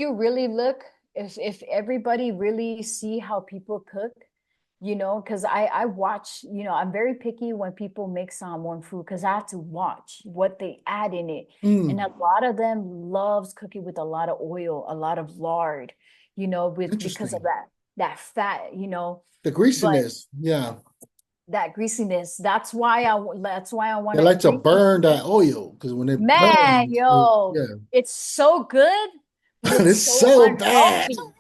you really look, if everybody really see how people cook, because I watch, I'm very picky when people make Samoan food because I have to watch what they add in it. And a Mm, lot of them loves cooking with a lot of oil, a lot of lard, because of interesting. that fat, The but greasiness. Yeah. that greasiness, that's why I want They to like to increase. burn that oil because when it Man, burns, yo, yeah. it's so good, but And it's it's so so bad. unhealthy.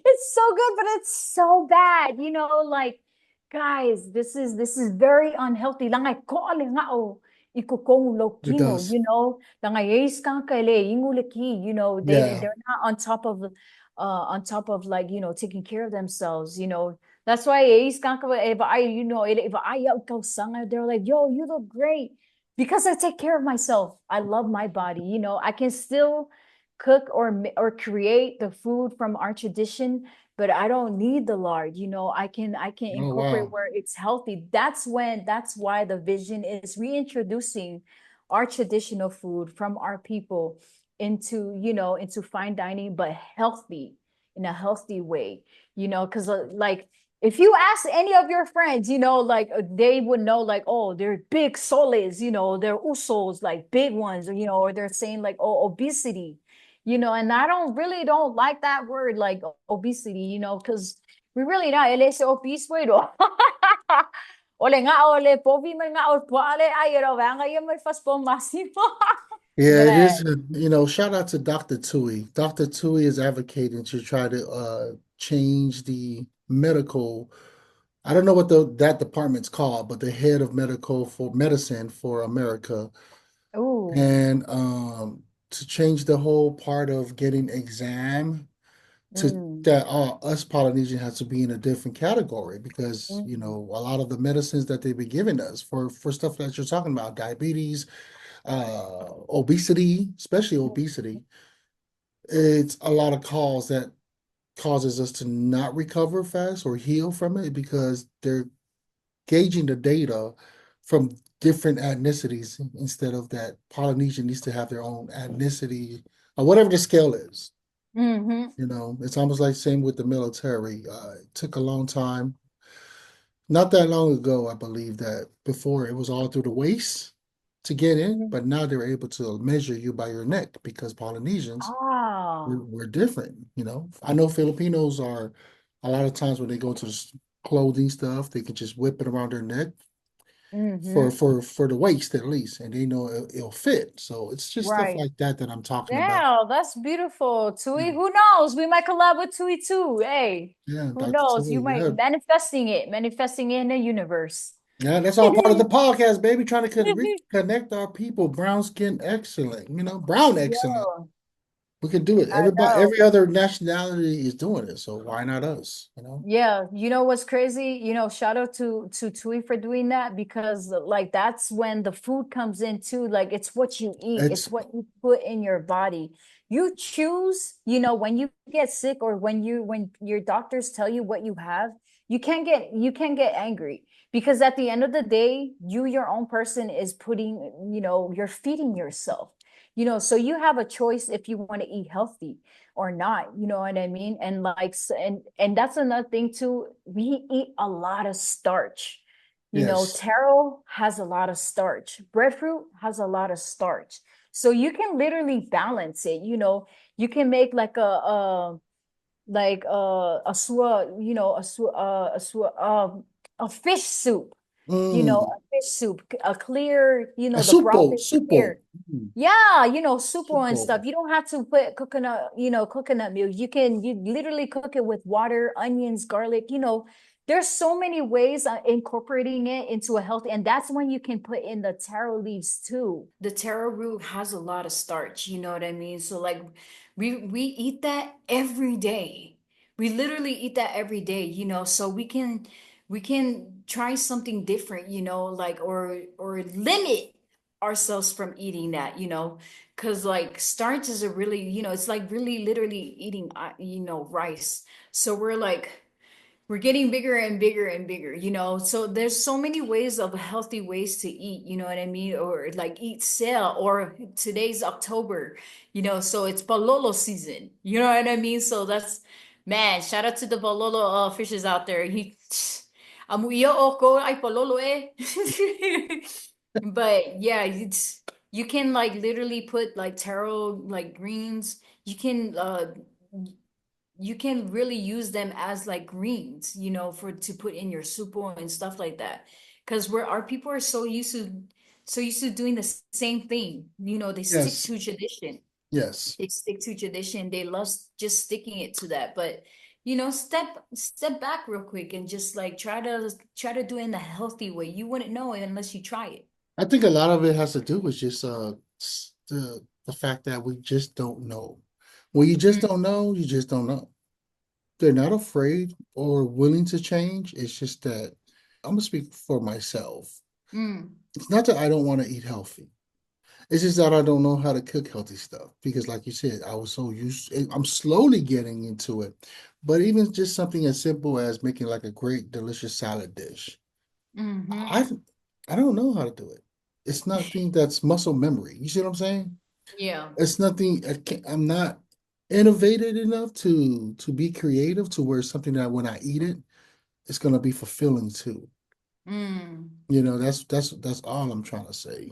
It's so good, but it's so bad. Like, guys, this is very unhealthy. Langay ko ale nga o ikukong It lokino, does. langay is kang kale inguliki, Yeah. they're not on top of like, taking care of themselves. That's why is kang if I if I they're like, yo, you look great because I take care of myself. I love my body. I can still cook or create the food from our tradition, but I don't need the lard. I can Oh incorporate wow. where it's healthy. That's why the vision is reintroducing our traditional food from our people into fine dining, but healthy, in a healthy way. Because like, if you ask any of your friends, like, they would know, like, oh, they're big soles, they're usos, like big ones, or they're saying like, oh, obesity, and I don't like that word, like obesity, because we really not, ele se obese way do. Ole nga ole povi man nga o pale ay ro nga yun may fast po masimo. Yeah, it Man, is. Shout out to Dr. Tui. Dr. Tui is advocating to try to change the medical I don't know what that department's called, but the head of medical for medicine for America, Oh. and to change the whole part of getting exam to Mm. that us Polynesian has to be in a different category because Mm. a lot of the medicines that they've been giving us for stuff that you're talking about, diabetes, obesity, especially obesity, it's a lot of cause that causes us to not recover fast or heal from it because they're gauging the data from different ethnicities instead of that Polynesian needs to have their own ethnicity or whatever the scale is. Mm-hmm. It's almost like same with the military. It took a long time, not that long ago, I believe that before it was all through the waist to get in, Mm. but now they're able to measure you by your neck because Polynesians Ah. we're different. I know Filipinos are a lot of times when they go to clothing stuff, they can just whip it around their neck for Mm-hmm. the waist at least, and they know it'll fit. So it's just stuff Right. like that that I'm talking about. Yeah, that's beautiful. Tui, Yeah, who knows? We might collab with Tui too. Hey, yeah, who Dr. knows? You Tilly, might yeah. manifesting it in the universe. Yeah, that's all part of the podcast, baby. Trying to reconnect our people. Brown skin excellent, brown excellent. Yo, We can do it. I Everybody, know. every other nationality is doing it, so why not us? Yeah, you know what's crazy? Shout out to Tui for doing that because like that's when the food comes in too. Like it's what you eat, it's It's what you put in your body. You choose, when you get sick or when your doctors tell you what you have, you can't get angry because at the end of the day, your own person is you're feeding yourself. So you have a choice if you want to eat healthy or not, you know what I mean? And like and that's another thing too. We eat a lot of starch. yes. Taro has a lot of starch. Breadfruit has a lot of starch. So you can literally balance it. You can make like a swa, a fish soup. Mm. A fish soup, a clear, A the broth is supo. clear. Mm. Yeah, super and Supo. stuff. You don't have to put coconut milk. You literally cook it with water, onions, garlic. There's so many ways incorporating it into a healthy, and that's when you can put in the taro leaves too. The taro root has a lot of starch, you know what I mean? So like we eat that every day. We literally eat that every day, so we can try something different, like or limit ourselves from eating that, because like starch is a really, it's like really literally eating, rice. So we're getting bigger and bigger and bigger, so there's so many ways of healthy ways to eat, you know what I mean, or like eat sale, or today's October, so it's palolo season, you know what I mean, so that's, man, shout out to the palolo fishes out there. Amuyo oko ay palolo eh. But yeah, you can like literally put like taro like greens. You can really use them as like greens, for to put in your supo and stuff like that. Because our people are so used to doing the same thing. They stick Yes. to tradition. Yes. They stick to tradition. They love just sticking it to that. But step back real quick and just like try to do it in a healthy way. You wouldn't know it unless you try it. I think a lot of it has to do with just the fact that we just don't know. When you just Mm, don't know, you just don't know. They're not afraid or willing to change. It's just that I'm gonna speak for myself. mm, It's not that I don't want to eat healthy. It's just that I don't know how to cook healthy stuff because, like you said, I was so used. I'm slowly getting into it, but even just something as simple as making like a great, delicious salad dish, mm-hmm. I I don't know how to do it. It's nothing that's muscle memory. You see what I'm saying? Yeah. It's nothing. I'm not innovative enough to be creative to where it's something that when I eat it, it's gonna be fulfilling too. Mm. That's all I'm trying to say.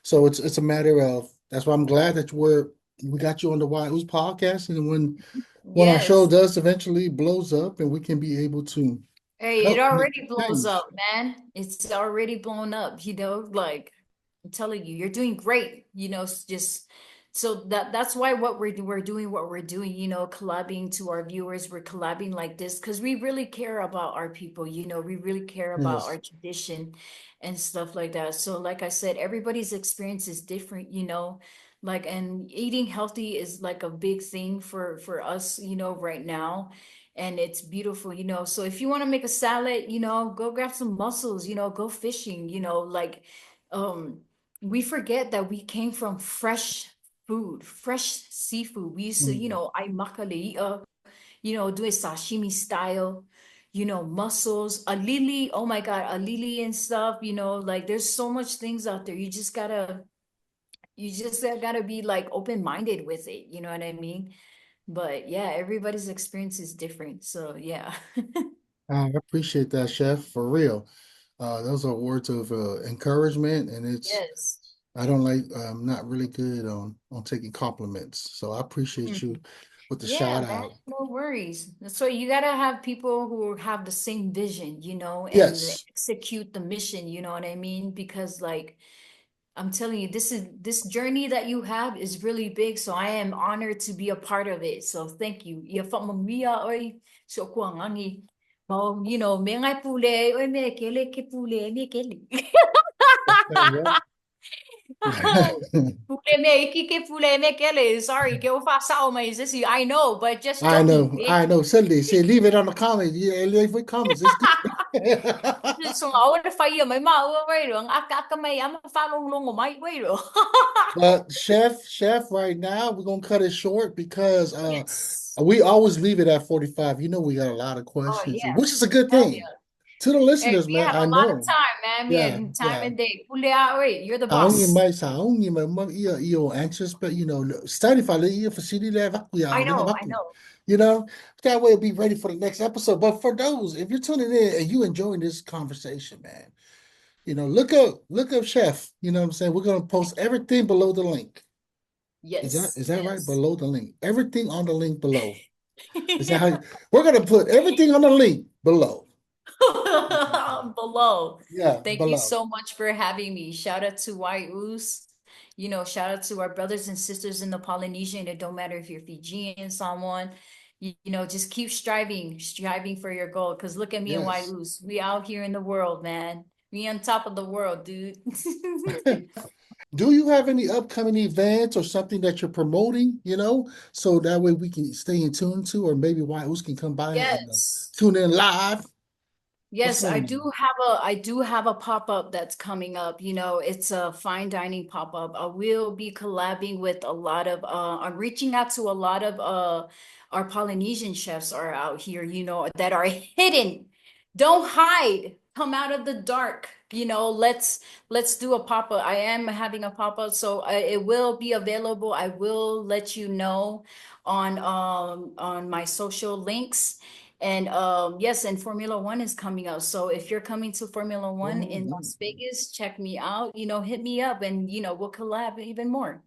So it's a matter of that's why I'm glad that we got you on the whyuce podcast, and when our show Yes. does eventually blows up, and we can be able to Hey, it help make already blows change. up, man. It's already blown up, like I'm telling you, you're doing great. Just so that's why we're doing what we're doing, collabing to our viewers. We're collabing like this because we really care about our people, we really care about Yes. our tradition and stuff like that. So like I said, everybody's experience is different, like, and eating healthy is like a big thing for us, right now. And it's beautiful, so if you want to make a salad, go grab some mussels, go fishing, like, um we forget that we came from fresh food, fresh seafood. We used to, Mm. I makali'a, do it sashimi style, mussels, a lili. Oh my God, a lili and stuff, like there's so much things out there. You just gotta be like open-minded with it. You know what I mean? But yeah, everybody's experience is different. So yeah. I appreciate that, Chef, for real. Those are words of encouragement, and Yes. I don't like, I'm not really good on taking compliments. So I appreciate you with the Yeah, shout man, out. no worries. So you gotta have people who have the same vision, and Yes. execute the mission, you know what I mean? Because like I'm telling you, this journey that you have is really big. So I am honored to be a part of it. So thank you. Ia whamamia oi so kuangangi. Oh, me ngai pule, oi me kele ke pule, me kele. Okay, Pule me iki ke pule me kele. Sorry, ke ufa sao mais this I know, but just I joking. know, I know. Sunday, say leave it on the comments. Yeah, leave with comments. It's good. So ngawal fa ia mai ma wai ro aka mai ama fa long long mai wai ro. But chef, right now we're gonna cut it short because Yes. we always leave it at 45. You know, we got a lot of Oh questions, yeah. which is a good Hell thing yeah. to the Hey, listeners, we man. have I a lot of know. time, man. We Yeah, have time yeah. and day. Pule out, wait, you're the boss. Sa anxious, but study for the facility level. I know. You know, that way we'll be ready for the next episode. But for those, if you're tuning in and you enjoying this conversation, man, look up Chef. You know what I'm saying? We're gonna post everything below the link. Is that Yes, is that right? yes. Below the link. Everything on the link below. Is that how we're gonna put everything on the link below? Below. Yeah, Thank you below. so much for having me. Shout out to whyuce. Shout out to our brothers and sisters in the Polynesian. It don't matter if you're Fijian, Samoan. Just keep striving for your goal. Because look at me and Yes. whyuce. We out here in the world, man. We on top of the world, dude. Do you have any upcoming events or something that you're promoting, so that way we can stay in tune to, or maybe Who's can come by and Yes. tune in live? What's Yes, I going do on? have a pop-up that's coming up. It's a fine dining pop-up. I will be collabing with a lot of I'm reaching out to a lot of our Polynesian chefs are out here, that are hidden. Don't hide. Come out of the dark. Let's do a pop-up. I am having a pop-up, so it will be available. I will let you know on my social links. And yes, and Formula One is coming out. So if you're coming to Formula One in Las Oh, Vegas, check me out, hit me up and we'll collab even more.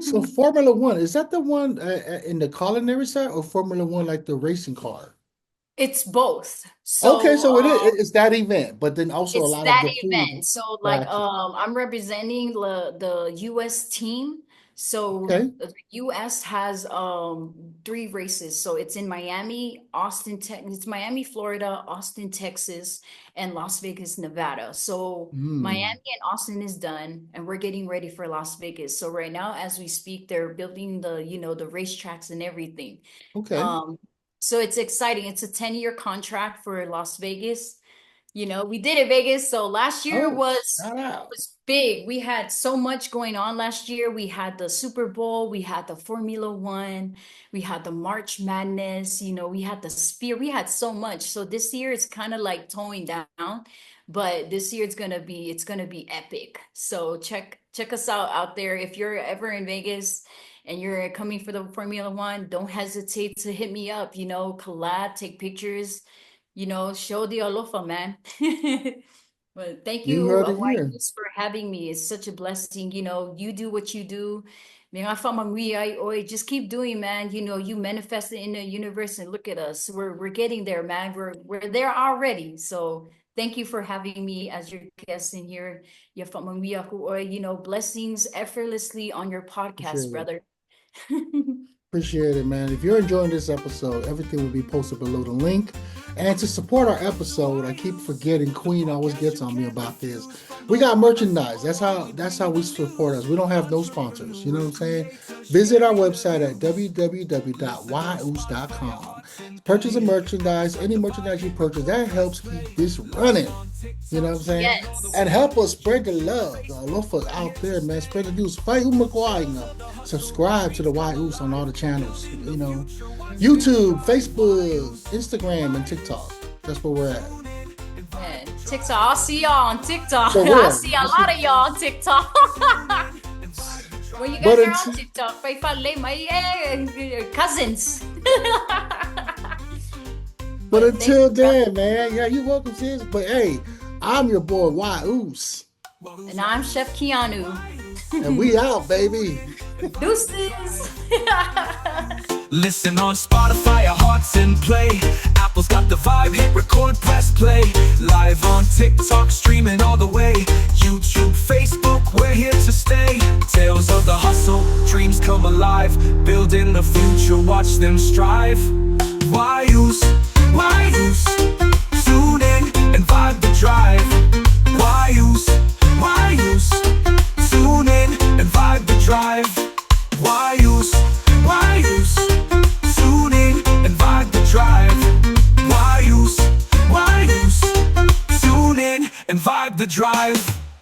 so Formula One, is that the one in the culinary side or Formula One like the racing car? It's both. Okay, So so it's that event, but then also a it's lot of that the event. food. So like Gotcha. I'm representing the US team. So Okay. the US has three races. So it's in Miami, it's Miami, Florida, Austin, Texas, and Las Vegas, Nevada. So Miami Hmm. and Austin is done and we're getting ready for Las Vegas. So right now as we speak, they're building the racetracks and everything. Okay. Um so it's exciting. It's a 10-year contract for Las Vegas. We did it Vegas. So last year Oh, was shout out. was big. We had so much going on last year. We had the Super Bowl, we had the Formula One, we had the March Madness, we had the Sphere. We had so much. So this year it's kind of like toning down, but this year it's gonna be epic. So check us out there. If you're ever in Vegas and you're coming for the Formula One, don't hesitate to hit me up, collab, take pictures, show the alofa, man. But thank You you, heard it here. Whyuce, for having me. It's such a blessing. You do what you do. Mga famangwi oy, just keep doing, man. You manifest it in the universe and look at us. We're getting there, man. We're there already. So Thank you for having me as your guest in here. Or, blessings effortlessly on your podcast, Appreciate it. brother. Appreciate it, man. If you're enjoying this episode, everything will be posted below the link. And to support our episode, I keep forgetting, Queen always gets on me about this. We got merchandise. That's how we support us. We don't have no sponsors. You know what I'm saying? Visit our website at www.whyuce.com. Purchase a merchandise. Any merchandise you purchase, that helps keep this running. You know what I'm saying? Yes. And help us spread the love. Love us out there, man. Spread the news. Subscribe to the whyuce on all the channels. You know, YouTube, Facebook, Instagram, and TikTok. That's where we're at. Yeah, TikTok. I'll see y'all on TikTok. So where? I'll see a lot of y'all on TikTok. When you guys are on TikTok, may follow my cousins. But until then, man, yeah, you're welcome, sis. But hey, I'm your boy whyuce. And I'm Chef Keanu. And we out, baby. Deuces. Listen on Spotify, our hearts in play. Apple's got the vibe, hit record, press play. Live on TikTok, streaming all the way. YouTube, Facebook, we're here to stay. Tales of the hustle, dreams come alive. Building the future, watch them strive. whyuce, whyuce, tune in and vibe the drive. whyuce, whyuce, tune in and vibe the drive. whyuce, whyuce, tune in and vibe the drive. whyuce, whyuce, tune in and vibe the drive.